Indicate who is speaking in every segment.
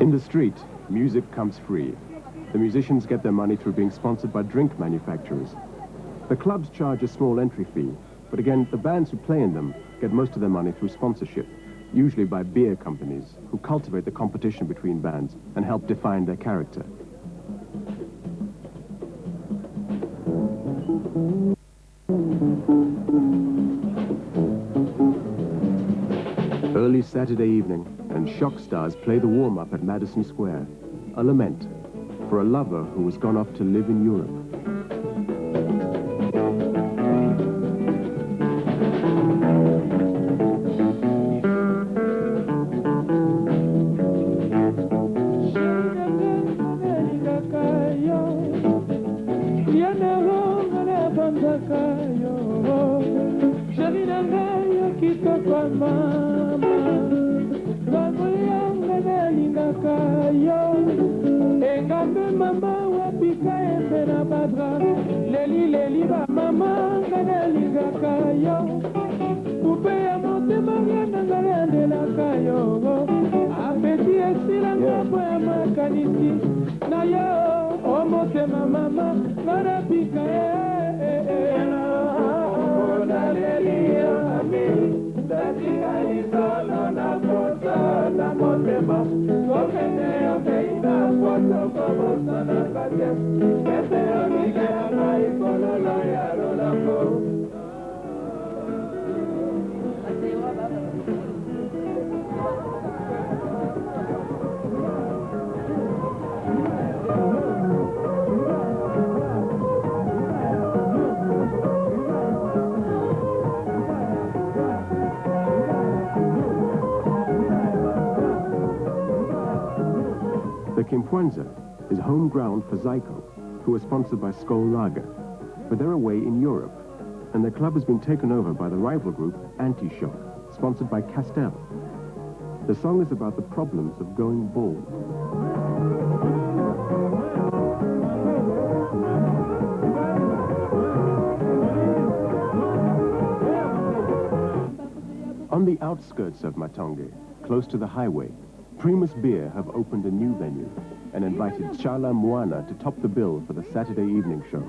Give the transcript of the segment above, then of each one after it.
Speaker 1: In the street, music comes free. The musicians get their money through being sponsored by drink manufacturers. The clubs charge a small entry fee, but again, the bands who play in them get most of their money through sponsorship, usually by beer companies who cultivate the competition between bands and help define their character. Early Saturday evening, and shock stars play the warm-up at Madison Square, a lament for a lover who has gone off to live in Europe. The Kimpwanza is home ground for Zaiko, who are sponsored by Zaiko Langa, but they're away in Europe, and their club has been taken over by the rival group Anti-Shock, sponsored by Castel. The song is about the problems of going bald. On the outskirts of Matonge, close to the highway, Primus Beer have opened a new venue and invited Chala Mwana to top the bill for the Saturday evening show.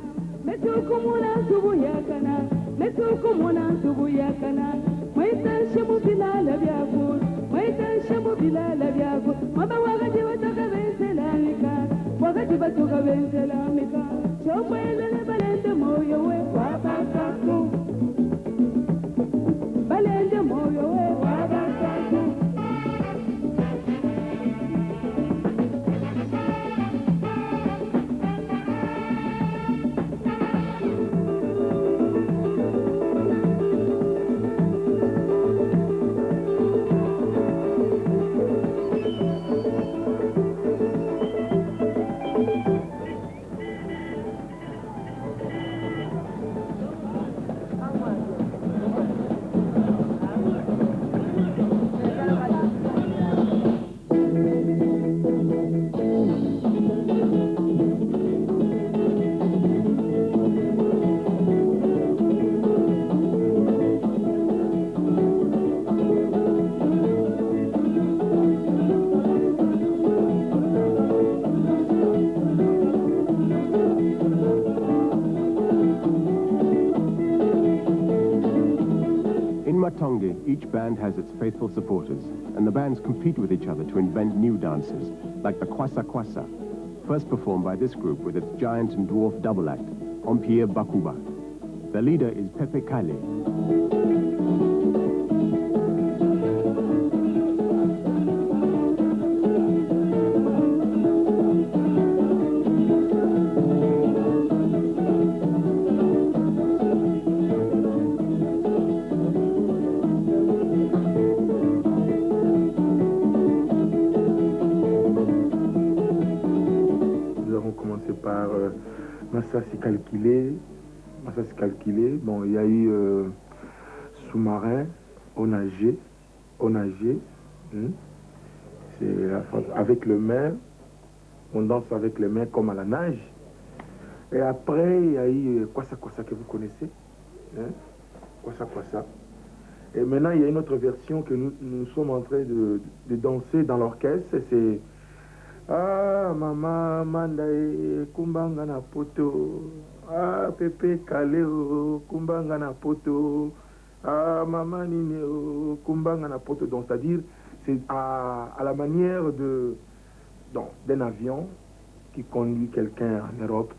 Speaker 1: Each band has its faithful supporters, and the bands compete with each other to invent new dances, like the Kwasa Kwasa, first performed by this group with its giant and dwarf double act, Ompie Bakuba. Their leader is Pepe Kale.
Speaker 2: Massage calculé. Bon, il y a eu sous-marin, onagé. C'est avec le main, on danse avec les mains comme à la nage. Et après, il y a eu Kwasa Kwasa que vous connaissez. Kwasa Kwasa. Et maintenant, il y a une autre version que nous sommes en train de danser dans l'orchestre. Ah, mama mandae kumbanga na poto. Ah, pepe kaleo kumbanga na poto. Ah, maman nini kumbanga na poto. Donc, c'est-à-dire, c'est à la manière d'un avion qui conduit quelqu'un en Europe.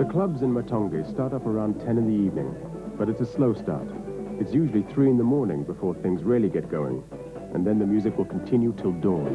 Speaker 1: Clubs in Matonge start up around 10 in the evening, but it's a slow start. It's usually 3 in the morning before things really get going, and then the music will continue till dawn.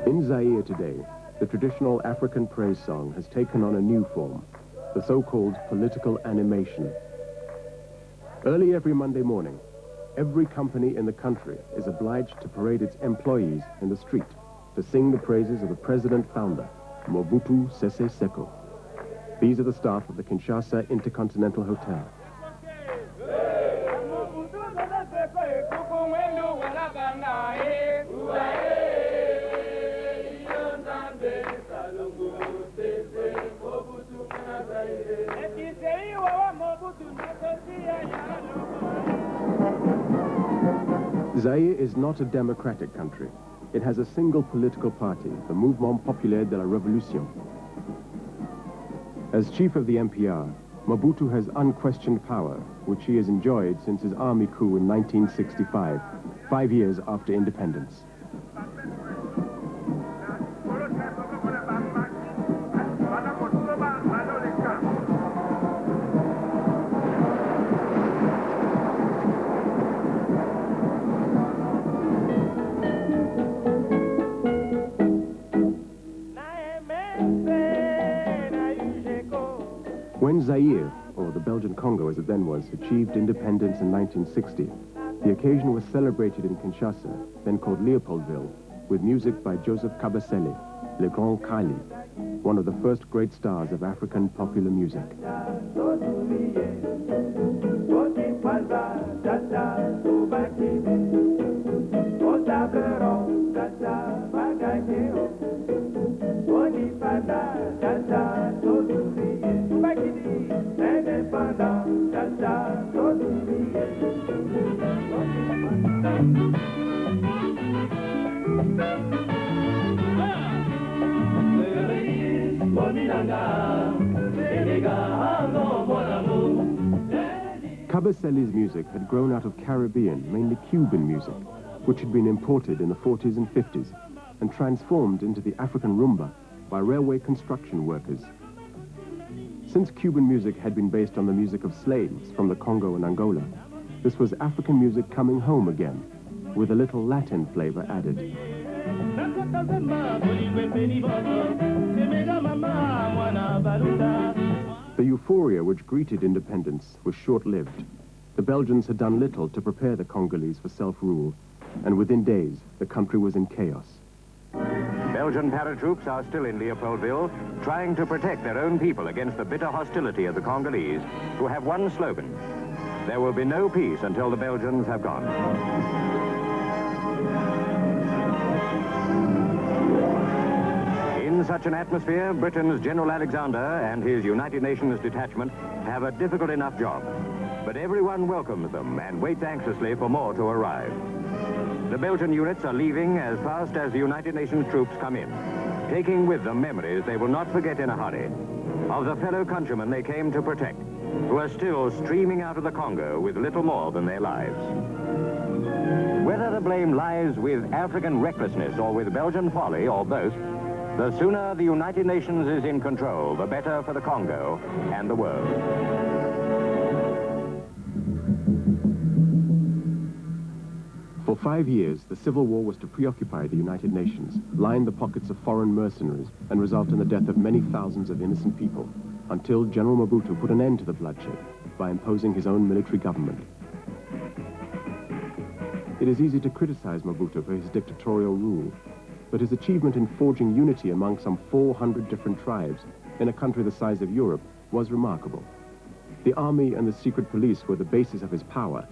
Speaker 1: In Zaire today, the traditional African praise song has taken on a new form, the so-called political animation. Early every Monday morning, every company in the country is obliged to parade its employees in the street to sing the praises of the president-founder, Mobutu Sese Seko. These are the staff of the Kinshasa Intercontinental Hotel. Zaire is not a democratic country. It has a single political party, the Mouvement Populaire de la Révolution. As chief of the MPR, Mobutu has unquestioned power, which he has enjoyed since his army coup in 1965, 5 years after independence. When Zaire, or the Belgian Congo as it then was, achieved independence in 1960, the occasion was celebrated in Kinshasa, then called Leopoldville, with music by Joseph Kabasele, Le Grand Kali, one of the first great stars of African popular music. Kabasele's music had grown out of Caribbean, mainly Cuban music, which had been imported in the 40s and 50s and transformed into the African rumba by railway construction workers. Since Cuban music had been based on the music of slaves from the Congo and Angola, this was African music coming home again, with a little Latin flavor added. The euphoria which greeted independence was short-lived. The Belgians had done little to prepare the Congolese for self-rule, and within days, the country was in chaos.
Speaker 3: Belgian paratroops are still in Leopoldville, trying to protect their own people against the bitter hostility of the Congolese, who have one slogan: there will be no peace until the Belgians have gone. In such an atmosphere, Britain's General Alexander and his United Nations detachment have a difficult enough job. But everyone welcomes them and waits anxiously for more to arrive. The Belgian units are leaving as fast as the United Nations troops come in, taking with them memories they will not forget in a hurry of the fellow countrymen they came to protect, who are still streaming out of the Congo with little more than their lives. Whether the blame lies with African recklessness or with Belgian folly or both, the sooner the United Nations is in control, the better for the Congo and the world.
Speaker 1: For 5 years, the civil war was to preoccupy the United Nations, line the pockets of foreign mercenaries, and result in the death of many thousands of innocent people, until General Mobutu put an end to the bloodshed by imposing his own military government. It is easy to criticize Mobutu for his dictatorial rule, but his achievement in forging unity among some 400 different tribes in a country the size of Europe was remarkable. The army and the secret police were the basis of his power,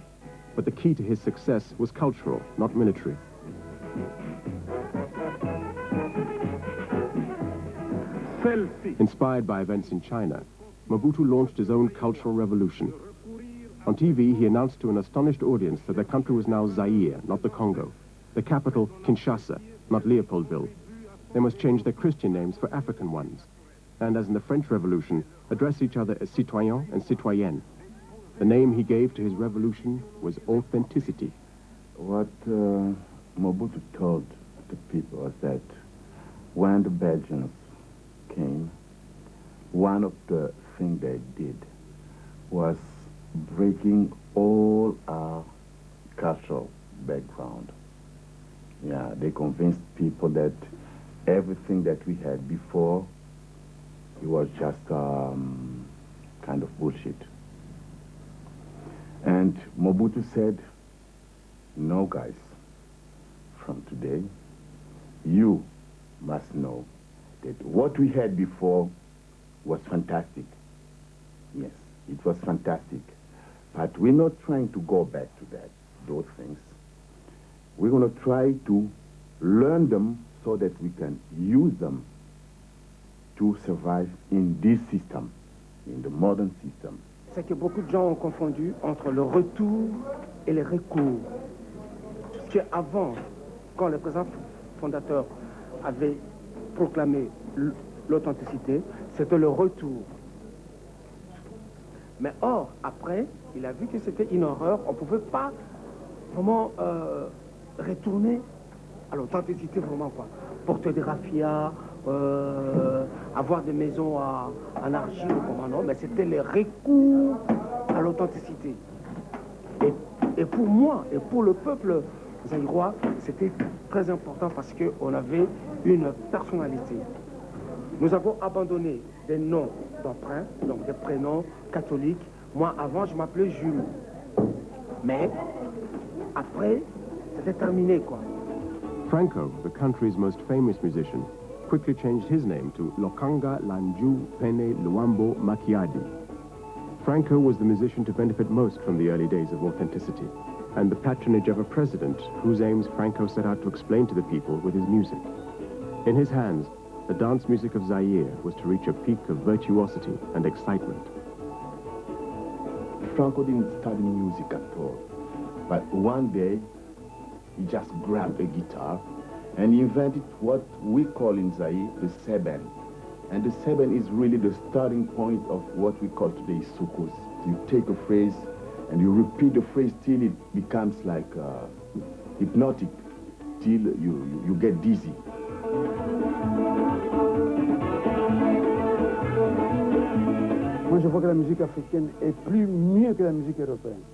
Speaker 1: but the key to his success was cultural, not military. Inspired by events in China, Mobutu launched his own cultural revolution. On TV, he announced to an astonished audience that their country was now Zaire, not the Congo, the capital Kinshasa, not Leopoldville. They must change their Christian names for African ones, and as in the French Revolution, address each other as citoyen and citoyenne. The name he gave to his revolution was authenticity.
Speaker 4: What Mobutu told the people was that when the Belgians came, one of the things they did was breaking all our cultural background. Yeah, they convinced people that everything that we had before, it was just kind of bullshit. And Mobutu said, no guys, from today, you must know that what we had before was fantastic. Yes, it was fantastic. But we're not trying to go back to those things. We're going to try to learn them so that we can use them to survive in this system, in the modern system.
Speaker 5: C'est que beaucoup de gens ont confondu entre le retour et le recours. Que avant, quand le président fondateur avait proclamé l'authenticité, c'était le retour. Mais or, après, il a vu que c'était une horreur. On ne pouvait pas vraiment retourner à l'authenticité, vraiment quoi. Porter des raffias, avoir des maisons en argile, comment non, mais c'était le recours à l'authenticité. Et pour moi, et pour le peuple zaïrois, c'était très important parce qu'on avait une personnalité. Nous avons abandonné des noms d'emprunt, donc des prénoms catholiques. Moi, avant, je m'appelais Jules. Mais, après, c'était terminé, quoi.
Speaker 1: Franco, the country's most famous musician, quickly changed his name to Lokanga Lanju Pene Luambo Makiadi. Franco was the musician to benefit most from the early days of authenticity, and the patronage of a president whose aims Franco set out to explain to the people with his music. In his hands, the dance music of Zaire was to reach a peak of virtuosity and excitement.
Speaker 4: Franco didn't study music at all, but one day he just grabbed a guitar and he invented what we call in Zaire the seben. And the seben is really the starting point of what we call today soukous. You take a phrase and you repeat the phrase till it becomes like hypnotic, till you get dizzy.
Speaker 6: Moi, je vois que la musique africaine est plus mieux que la musique européenne.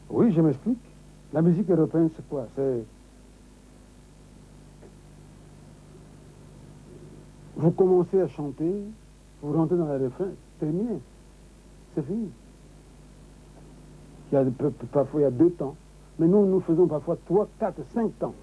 Speaker 6: Oui, je m'explique. La musique européenne, c'est quoi? C'est... Vous commencez à chanter, Vous rentrez dans le refrain, terminé. C'est fini. Parfois, il y a 2 temps. Mais nous faisons parfois 3, 4, 5 temps.